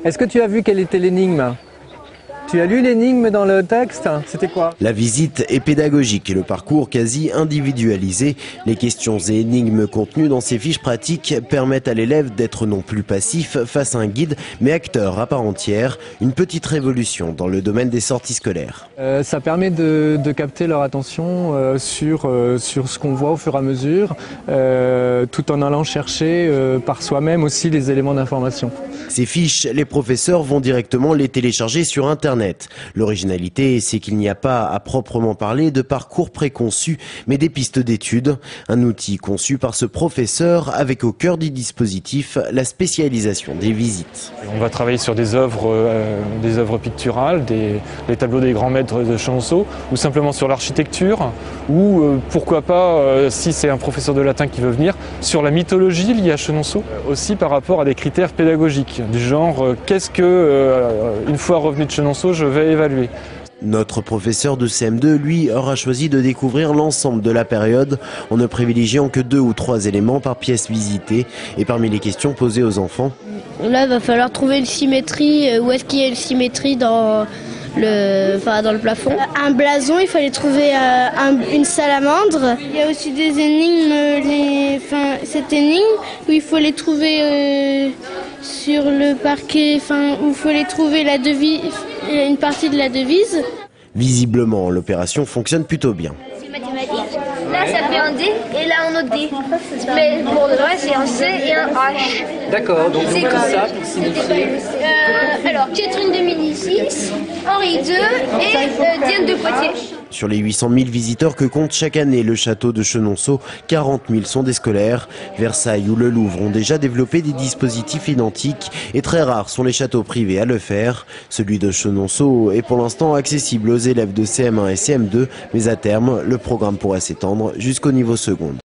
Est-ce que tu as vu quelle était l'énigme? Tu as lu l'énigme dans le texte? C'était quoi? La visite est pédagogique et le parcours quasi individualisé. Les questions et énigmes contenues dans ces fiches pratiques permettent à l'élève d'être non plus passif face à un guide, mais acteur à part entière. Une petite révolution dans le domaine des sorties scolaires. Ça permet de capter leur attention sur ce qu'on voit au fur et à mesure, tout en allant chercher par soi-même aussi les éléments d'information. Ces fiches, les professeurs vont directement les télécharger sur Internet. L'originalité, c'est qu'il n'y a pas à proprement parler de parcours préconçu, mais des pistes d'études. Un outil conçu par ce professeur avec au cœur du dispositif la spécialisation des visites. On va travailler sur des œuvres picturales, les tableaux des grands maîtres de Chenonceau, ou simplement sur l'architecture, ou pourquoi pas, si c'est un professeur de latin qui veut venir, sur la mythologie liée à Chenonceau, aussi par rapport à des critères pédagogiques, du genre qu'est-ce que, une fois revenu de Chenonceau, je vais évaluer. Notre professeur de CM2, lui, aura choisi de découvrir l'ensemble de la période en ne privilégiant que 2 ou 3 éléments par pièce visitée. Et parmi les questions posées aux enfants, là, il va falloir trouver une symétrie. Où est-ce qu'il y a une symétrie dans le plafond? Un blason, il fallait trouver une salamandre. Il y a aussi des énigmes, cette énigme où il faut les trouver sur le parquet, où il faut les trouver une partie de la devise. Visiblement, l'opération fonctionne plutôt bien. C'est mathématique. Là, ça fait un D et là un autre D. Mais pour de vrai, c'est un C et un H. D'accord, donc on fait ça pour signifier. Alors, Catherine de Médicis, Henri II et Diane de Poitiers. Sur les 800 000 visiteurs que compte chaque année le château de Chenonceau, 40 000 sont des scolaires. Versailles ou le Louvre ont déjà développé des dispositifs identiques et très rares sont les châteaux privés à le faire. Celui de Chenonceau est pour l'instant accessible aux élèves de CM1 et CM2, mais à terme, le programme pourra s'étendre jusqu'au niveau seconde.